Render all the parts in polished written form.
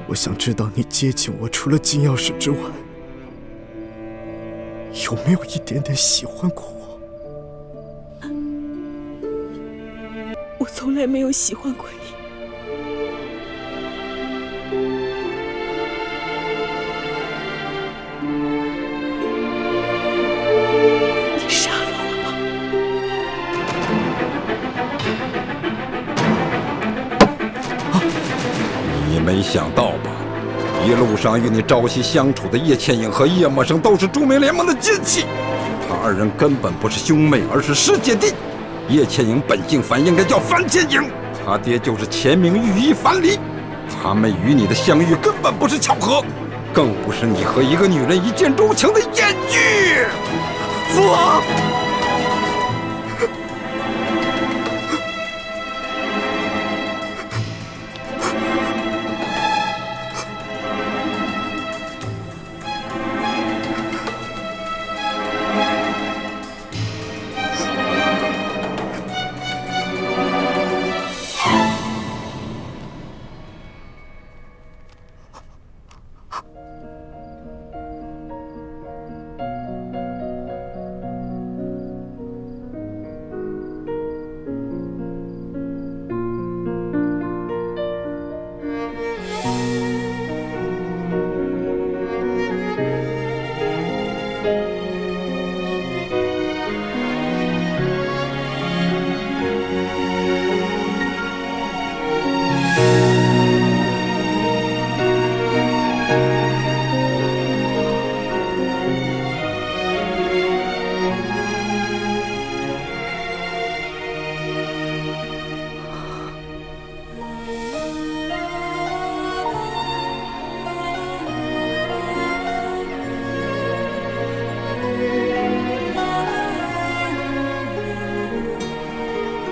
我想知道你接近我除了金钥匙之外，有没有一点点喜欢过我？我从来没有喜欢过你。你杀了我吧！你没想到吧？一路上与你朝夕相处的叶倩影和叶默生都是朱明联盟的奸细，他二人根本不是兄妹，而是师姐弟。叶倩影本姓樊，应该叫樊倩影，他爹就是前明御医樊离。他们与你的相遇根本不是巧合，更不是你和一个女人一见钟情的艳遇。父王。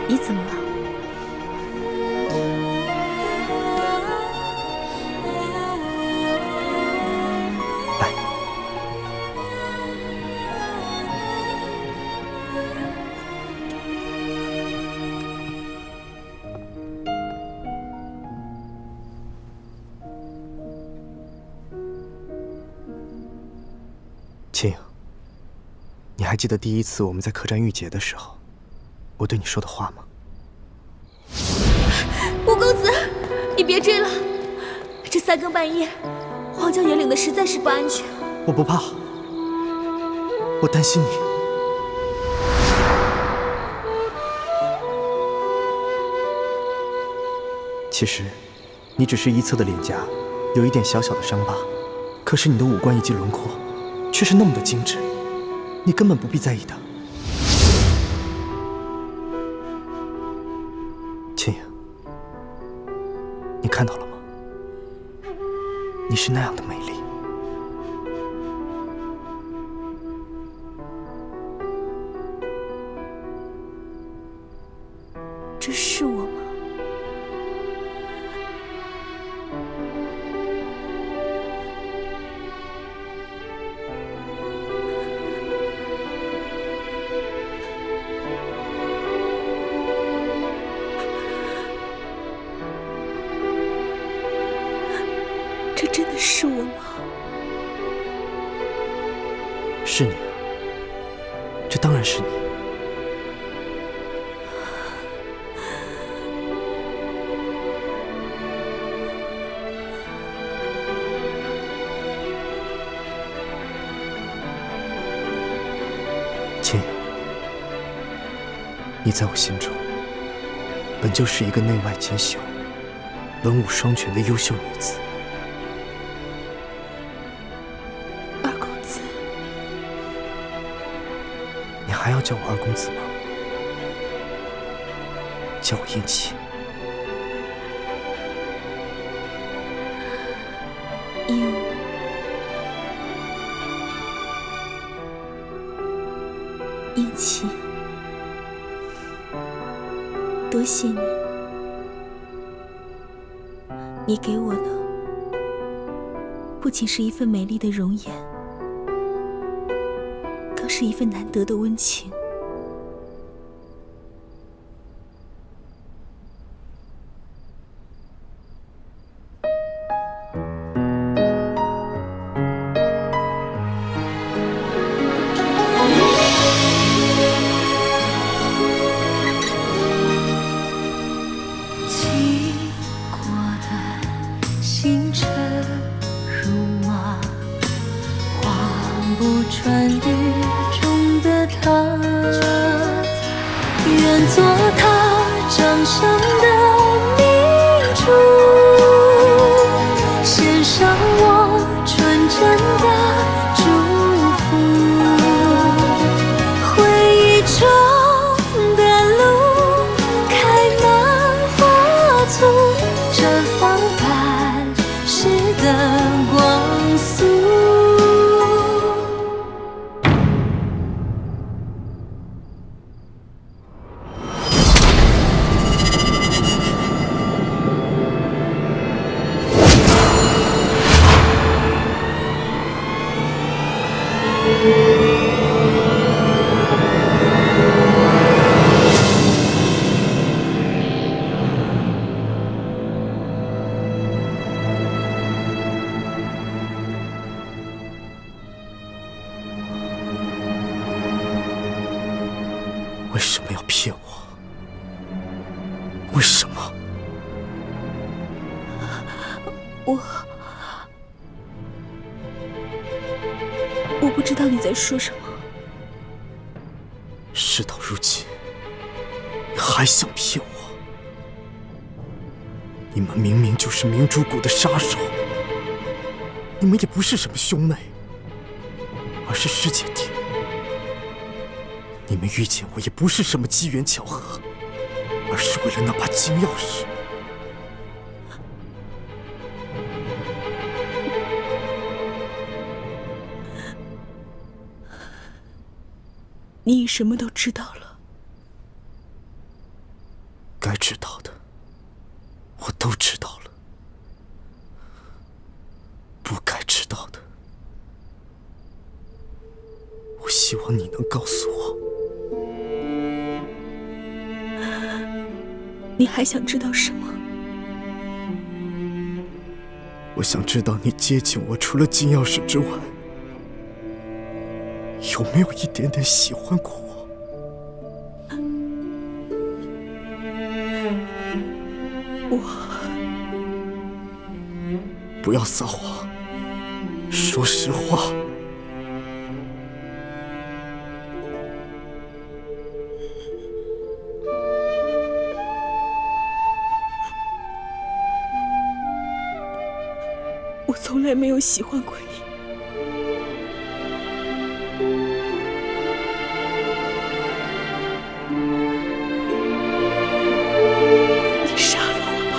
你怎么了？来，倩影，你还记得第一次我们在客栈遇劫的时候，我对你说的话吗？吴公子，你别追了，这三更半夜，荒郊野岭的实在是不安全。我不怕，我担心你。其实，你只是一侧的脸颊有一点小小的伤疤，可是你的五官以及轮廓却是那么的精致，你根本不必在意的。倩影，你看到了吗？你是那样的美丽。这是我吗？这真的是我吗？是你啊，这当然是你。倩影，你在我心中本就是一个内外兼修、文武双全的优秀女子。二公子，你还要叫我二公子吗？叫我殷琦。殷琦，多谢你，你给我的不仅是一份美丽的容颜，更是一份难得的温情。不穿雨中的她，愿做她掌上的明珠，献上我纯真的祝福。回忆中的路开满花簇，绽放半世的光速。为什么要骗我？为什么？我不知道你在说什么。事到如今，你还想骗我？你们明明就是明珠谷的杀手，你们也不是什么兄妹，而是师姐弟。你们遇见我也不是什么机缘巧合，而是为了那把金钥匙。你什么都知道了。该知道的，我都知道了；不该知道的，我希望你能告诉我。你还想知道什么？我想知道你接近我除了金钥匙之外，有没有一点点喜欢过我？不要撒谎，说实话。我从来没有喜欢过你。你杀了我吧！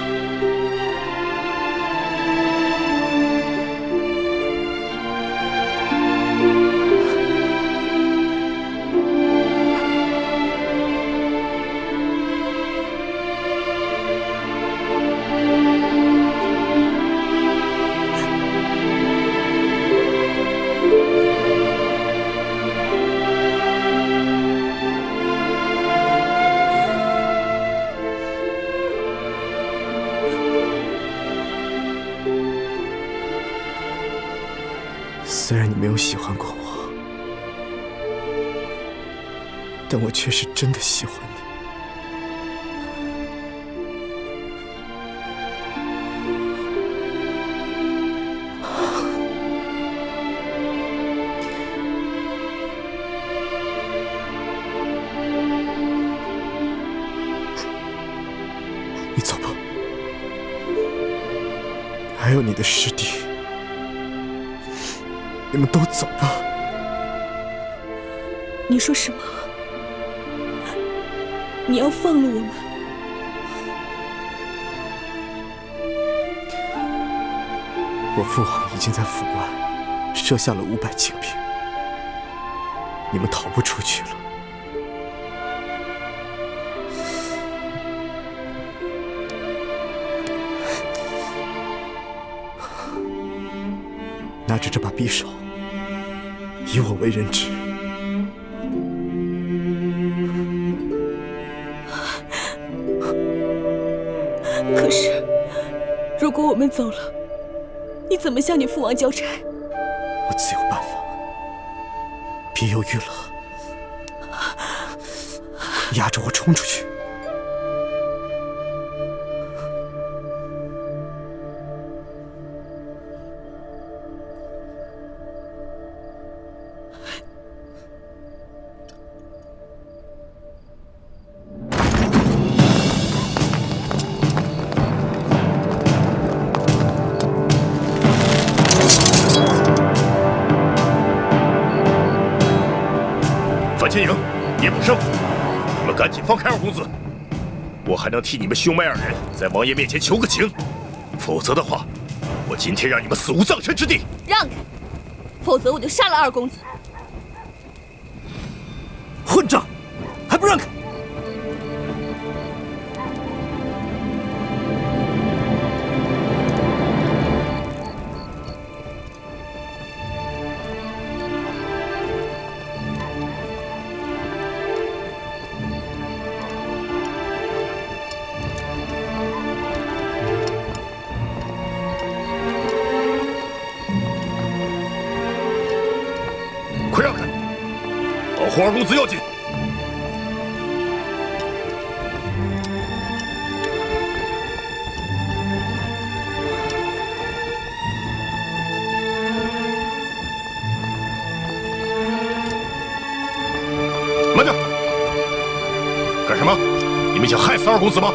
虽然你没有喜欢过我，但我却是真的喜欢你。你走吧，还有你的师弟。你们都走吧。你说什么？你要放了我们？我父王已经在府外设下了500精兵，你们逃不出去了。拿着这把匕首，以我为人质。可是，如果我们走了，你怎么向你父王交差？我自有办法。别犹豫了，压着我冲出去。叶不生，你们赶紧放开二公子，我还能替你们兄妹二人在王爷面前求个情。否则的话，我今天让你们死无葬身之地。让开，否则我就杀了二公子。混账，还不让开！快让开，保护二公子要紧。慢点！干什么？你们想害死二公子吗？